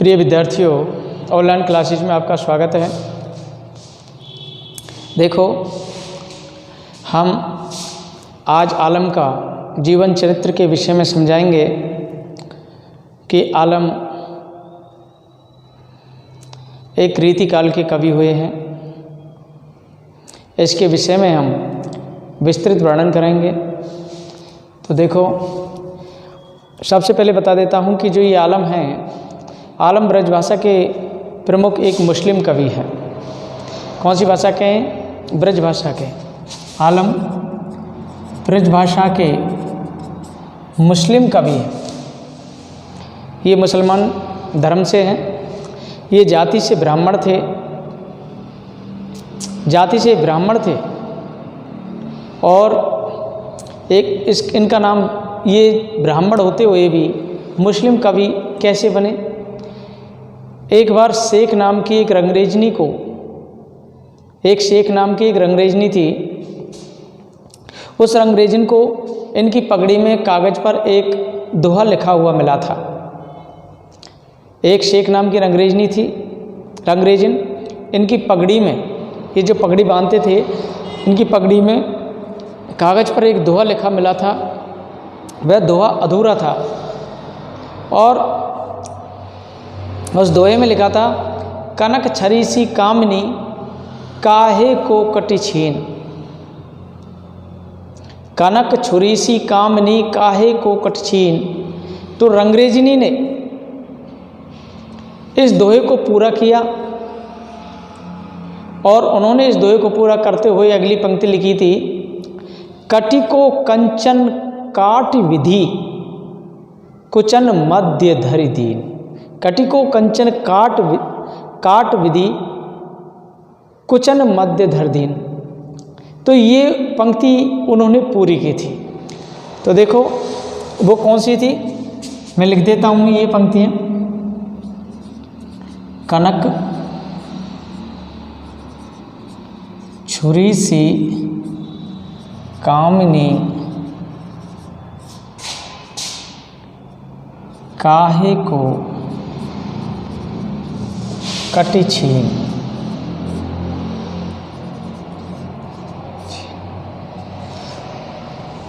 प्रिय विद्यार्थियों, online classes में आपका स्वागत है। देखो, हम आज आलम का जीवन चरित्र के विषय में समझाएंगे कि आलम एक रीतिकाल के कवि हुए हैं। इसके विषय में हम विस्तृत वर्णन करेंगे। तो देखो, सबसे पहले बता देता हूँ कि जो ये आलम हैं, आलम ब्रजभाषा के प्रमुख एक मुस्लिम कवि हैं। कौन सी भाषा के? ब्रजभाषा के। आलम ब्रजभाषा के मुस्लिम कवि हैं। ये मुसलमान धर्म से हैं। ये जाति से ब्राह्मण थे। और इनका नाम, ये ब्राह्मण होते हुए भी मुस्लिम कवि कैसे बने? एक बार शेख नाम की एक रंगरेजनी थी। उस रंगरेजन को इनकी पगड़ी में कागज पर एक दोहा लिखा हुआ मिला था। एक शेख नाम की रंगरेजन, इनकी पगड़ी में, ये जो पगड़ी बांधते थे, इनकी पगड़ी में कागज पर एक दोहा लिखा मिला था। वह दोहा अधूरा था और उस दोहे में लिखा था, कनक छरी सी कामनी काहे को कटी छीन। कनक छुरी सी कामनी काहे को कट छीन। तो रंगरेजनी ने इस दोहे को पूरा किया और उन्होंने इस दोहे को पूरा करते हुए अगली पंक्ति लिखी थी, कटी को कंचन काट विधि कुचन मध्य धरि दीन। कटी को कंचन काट विधि कुचन मध्य धरि दीन। तो ये पंक्ति उन्होंने पूरी की थी। तो देखो, वो कौन सी थी? मैं लिख देता हूँ ये पंक्तियाँ। कनक छुरी सी कामनी काहे को कटी छीन।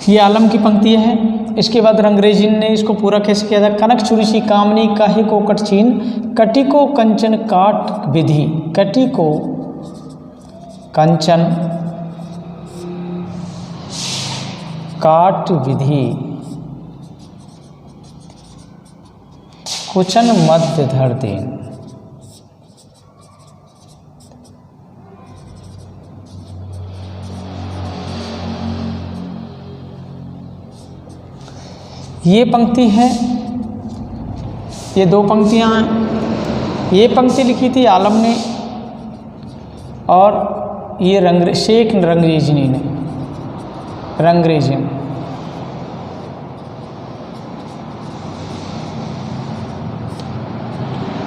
ये आलम की पंक्ति है। इसके बाद रंगरेजन ने इसको पूरा कैसे किया था? कनक छुरी सी कामनी काहे को कट छीन, कटी को कंचन काट विधि। कटी को कंचन काट विधि कुचन मध्य धर दीन। ये पंक्ति है, ये दो पंक्तियां हैं। ये पंक्ति लिखी थी आलम ने और ये शेख रंगरेजनी ने। रंगरेजन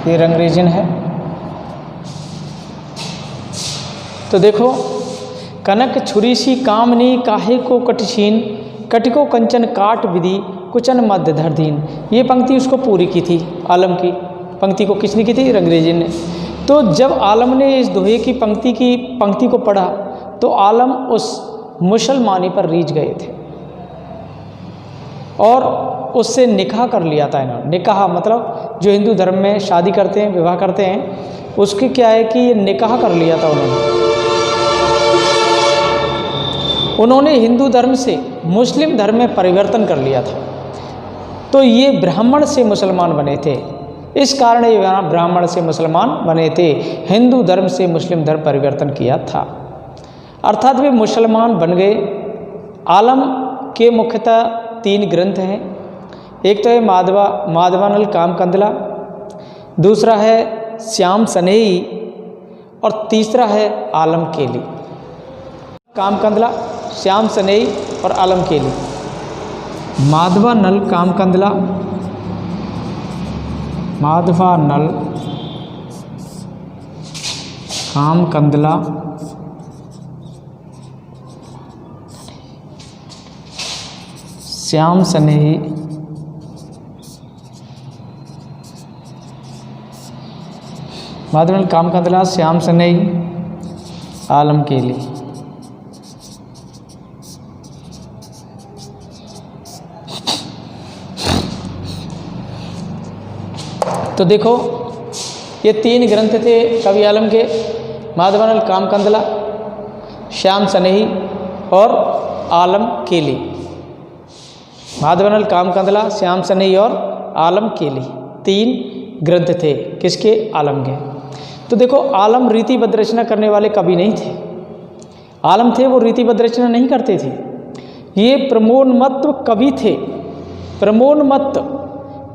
ये रंगरेजन है। तो देखो, कनक छुरी सी कामनी काहे को कट छीन, कटिको कंचन काट विधि कुचन मध्य धर दीन। ये पंक्ति उसको पूरी की थी। आलम की पंक्ति को किसने की थी? रंगरेजन ने। तो जब आलम ने इस दोहे की पंक्ति को पढ़ा तो आलम उस मुसलमानी पर रीझ गए थे और उससे निकाह कर लिया था इन्होंने। निकाह मतलब जो हिंदू धर्म में शादी करते हैं, विवाह करते हैं, उसकी क्या है कि ये निकाह कर लिया था उन्होंने हिंदू धर्म से मुस्लिम धर्म में परिवर्तन कर लिया था। तो ये ब्राह्मण से मुसलमान बने थे। इस कारण ये ब्राह्मण से मुसलमान बने थे। हिंदू धर्म से मुस्लिम धर्म परिवर्तन किया था, अर्थात वे मुसलमान बन गए। आलम के मुख्यतः 3 ग्रंथ हैं। एक तो है माधवानल कामकंदला, दूसरा है श्याम सनेही और तीसरा है आलम केली। कामकंदला, श्याम सनेही और आलम केली। माधवानल कामकंदला, श्याम सनेही माधवलाल कामकंदला, श्याम सनेई, आलम कीली। तो देखो ये 3 ग्रंथ थे कवि आलम के, माधवलाल कामकंदला, श्याम सनेही और आलम कीली। माधवलाल कामकंदला, श्याम सनेही और आलम कीली 3 ग्रंथ थे किसके? आलम के। तो देखो आलम रीतिबद्ध रचना करने वाले कवि नहीं थे। आलम थे वो रीतिबद्ध रचना नहीं करते थे। ये प्रमोन्मत्त कवि थे। प्रमोन्मत्त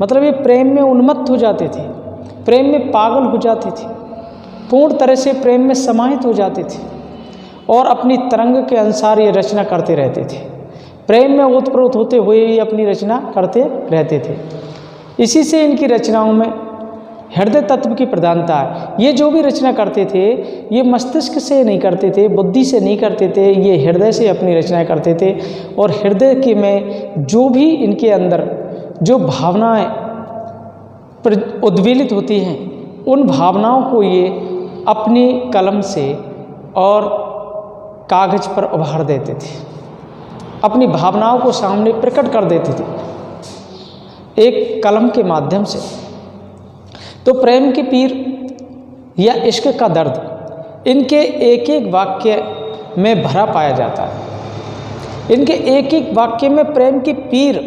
मतलब ये प्रेम में उन्मत्त हो जाते थे, प्रेम में पागल हो जाते थे, पूर्ण तरह से प्रेम में समाहित हो जाते थे और अपनी तरंग के अनुसार ये रचना करते रहते थे। प्रेम में ओतप्रोत होते हुए ही अपनी रचना करते रहते थे। इसी से इनकी रचनाओं में हृदय तत्व की प्रधानता है। ये जो भी रचना करते थे ये मस्तिष्क से नहीं करते थे, बुद्धि से नहीं करते थे, ये हृदय से अपनी रचनाएं करते थे। और हृदय के में जो भी इनके अंदर जो भावनाएं उद्वेलित होती हैं उन भावनाओं को ये अपनी कलम से और कागज पर उभार देते थे, अपनी भावनाओं को सामने प्रकट कर देते थे एक कलम के माध्यम से। तो प्रेम की पीर या इश्क का दर्द इनके एक एक वाक्य में भरा पाया जाता है। इनके एक एक वाक्य में प्रेम की पीर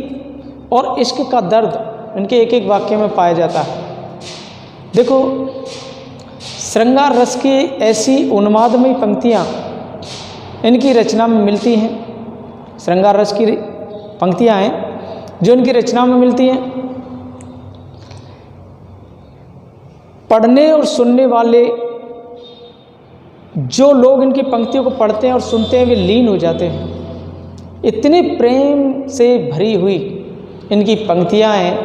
और इश्क का दर्द इनके एक एक वाक्य में पाया जाता है। देखो श्रृंगार रस की ऐसी उन्मादमयी पंक्तियाँ इनकी रचना में मिलती हैं। श्रृंगार रस की पंक्तियाँ हैं जो इनकी रचना में मिलती हैं। पढ़ने और सुनने वाले जो लोग इनकी पंक्तियों को पढ़ते हैं और सुनते हैं वे लीन हो जाते हैं। इतने प्रेम से भरी हुई इनकी पंक्तियां हैं।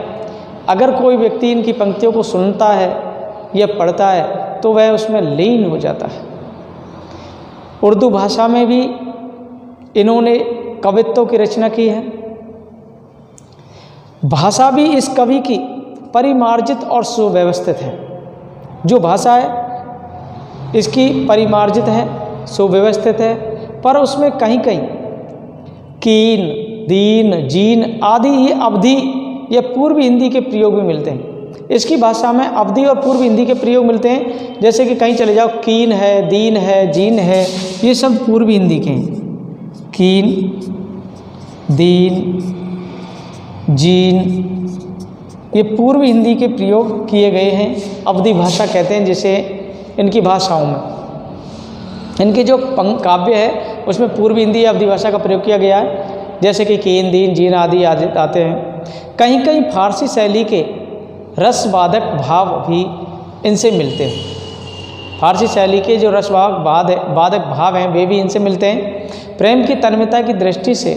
अगर कोई व्यक्ति इनकी पंक्तियों को सुनता है या पढ़ता है तो वह उसमें लीन हो जाता है। उर्दू भाषा में भी इन्होंने कवित्व की रचना की है। भाषा भी इस कवि की परिमार्जित और सुव्यवस्थित है। जो भाषा है इसकी परिमार्जित है, सुव्यवस्थित है, पर उसमें कहीं कहीं कीन, दीन, जीन आदि ये अवधि या पूर्व हिंदी के प्रयोग भी मिलते हैं। इसकी भाषा में अवधि और पूर्व हिंदी के प्रयोग मिलते हैं। जैसे कि कहीं चले जाओ, कीन है, दीन है, जीन है, ये सब पूर्व हिंदी के हैं। कीन, दीन, जीन ये पूर्व हिंदी के प्रयोग किए गए हैं। अवधि भाषा कहते हैं जिसे इनकी भाषाओं में। इनके जो काव्य है उसमें पूर्व हिंदी या अवधि भाषा का प्रयोग किया गया है। जैसे कि कीन, दीन, जीन आदि आते हैं। कहीं कहीं फारसी शैली के रसवादक भाव भी इनसे मिलते हैं। फारसी शैली के जो वादक भाव हैं वे भी इनसे मिलते हैं। प्रेम की तन्मयता की दृष्टि से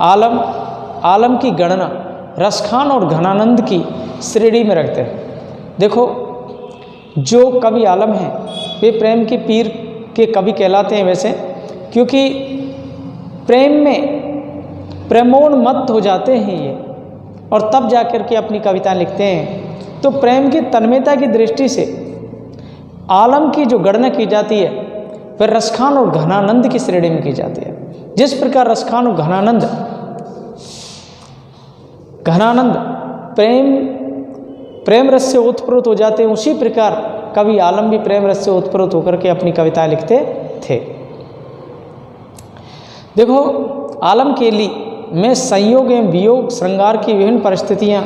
आलम की गणना रसखान और घनानंद की श्रेणी में रखते हैं। देखो जो कवि आलम हैं वे प्रेम के पीर के कवि कहलाते हैं वैसे, क्योंकि प्रेम में प्रेमोन्मत्त हो जाते हैं ये और तब जाकर के अपनी कविताएं लिखते हैं। तो प्रेम की तन्मयता की दृष्टि से आलम की जो गणना की जाती है वह रसखान और घनानंद की श्रेणी में की जाती है। जिस प्रकार रसखान और घनानंद प्रेम रस से ओतप्रोत हो जाते हैं, उसी प्रकार कवि आलम भी प्रेम रस से ओतप्रोत होकर के अपनी कविताएं लिखते थे। देखो आलम कीली में संयोग एवं वियोग, श्रृंगार की विभिन्न परिस्थितियां,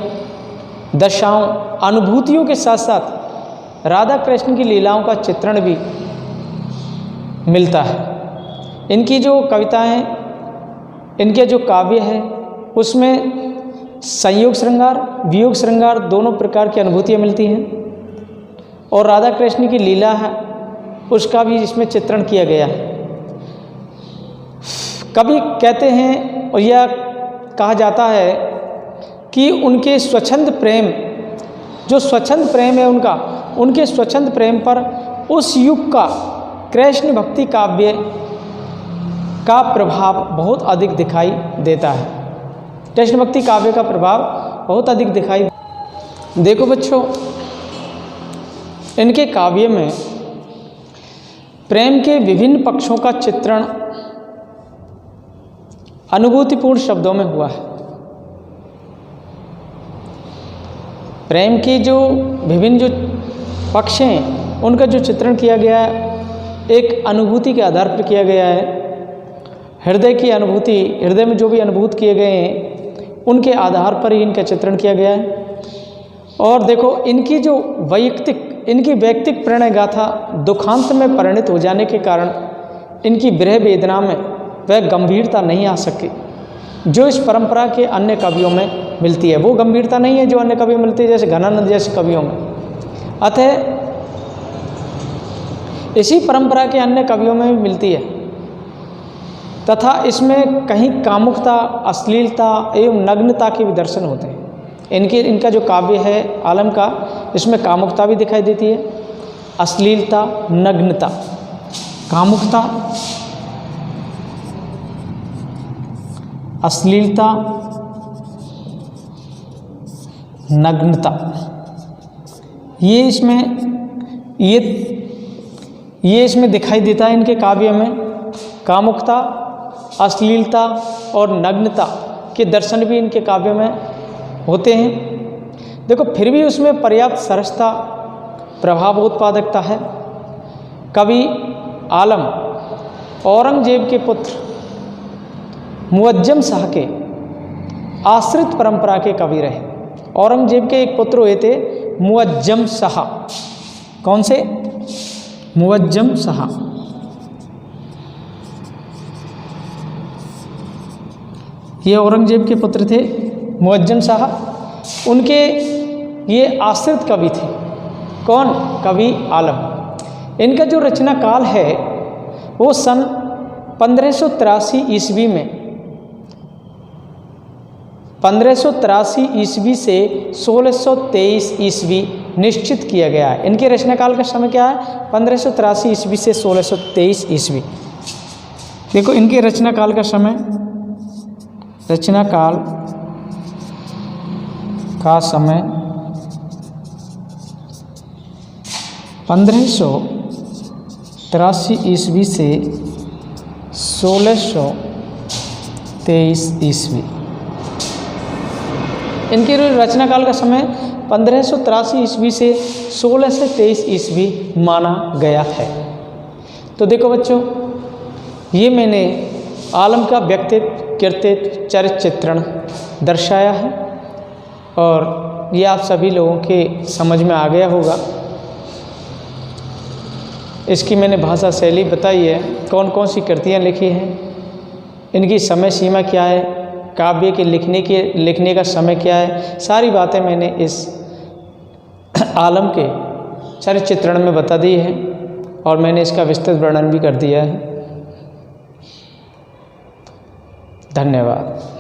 दशाओं, अनुभूतियों के साथ साथ राधा कृष्ण की लीलाओं का चित्रण भी मिलता है। इनकी जो कविताएं हैं, इनके जो काव्य है उसमें संयोग श्रृंगार, वियोग श्रृंगार दोनों प्रकार की अनुभूतियाँ मिलती हैं। और राधा कृष्ण की लीला है उसका भी इसमें चित्रण किया गया है। कभी कहते हैं और यह कहा जाता है कि उनके स्वच्छंद प्रेम, जो स्वच्छंद प्रेम है उनके स्वच्छंद प्रेम पर उस युग का कृष्ण भक्ति काव्य का प्रभाव बहुत अधिक दिखाई देता है। कृष्ण भक्ति काव्य का प्रभाव बहुत अधिक दिखाई। देखो बच्चों, इनके काव्य में प्रेम के विभिन्न पक्षों का चित्रण अनुभूतिपूर्ण शब्दों में हुआ है। प्रेम के जो विभिन्न जो पक्ष हैं उनका जो चित्रण किया गया है एक अनुभूति के आधार पर किया गया है। हृदय की अनुभूति, हृदय में जो भी अनुभूत किए गए हैं उनके आधार पर ही इनका चित्रण किया गया है। और देखो इनकी जो इनकी वैयक्तिक प्रणय गाथा दुखांत में परिणत हो जाने के कारण इनकी विरह वेदना में वह गंभीरता नहीं आ सकी जो इस परंपरा के अन्य कवियों में मिलती है। वो गंभीरता नहीं है जो अन्य कवियों में मिलती है, जैसे घनानंद जैसे कवियों में। अतः इसी परंपरा के अन्य कवियों में भी मिलती है तथा इसमें कहीं कामुकता, अश्लीलता एवं नग्नता के भी दर्शन होते हैं। इनका जो काव्य है आलम का, इसमें कामुकता भी दिखाई देती है, अश्लीलता, नग्नता। कामुकता, अश्लीलता, नग्नता, ये इसमें दिखाई देता है इनके काव्य में। कामुकता, अश्लीलता और नग्नता के दर्शन भी इनके काव्य में होते हैं। देखो फिर भी उसमें पर्याप्त सरसता, प्रभावोत्पादकता है। कवि आलम औरंगजेब के पुत्र मुअज्जम शाह के आश्रित परंपरा के कवि रहे। औरंगजेब के एक पुत्र हुए थे मुअज्जम शाह। कौन से? मुअज्जम शाह। ये औरंगजेब के पुत्र थे मुअज्जम शाह। उनके ये आश्रित कवि थे। कौन? कवि आलम। इनका जो रचना काल है वो सन 1583 ईस्वी में 1583 ईस्वी से 1623 ईस्वी निश्चित किया गया है। इनके रचनाकाल का समय क्या है? 1583 ईस्वी से 1623 ईस्वी। देखो इनके रचनाकाल का समय, रचनाकाल का समय 1583 ईस्वी से 1623 ईस्वी। इनके रचनाकाल का समय 1583 ईस्वी से 1623 ईस्वी माना गया है। तो देखो बच्चों, ये मैंने आलम का व्यक्तित्व, कृतित्व, चरित्र चित्रण दर्शाया है और ये आप सभी लोगों के समझ में आ गया होगा। इसकी मैंने भाषा शैली बताई है, कौन कौन सी कृतियाँ लिखी हैं, इनकी समय सीमा क्या है, काव्य के लिखने का समय क्या है, सारी बातें मैंने इस आलम के चरित्र चित्रण में बता दी है और मैंने इसका विस्तृत वर्णन भी कर दिया है। धन्यवाद।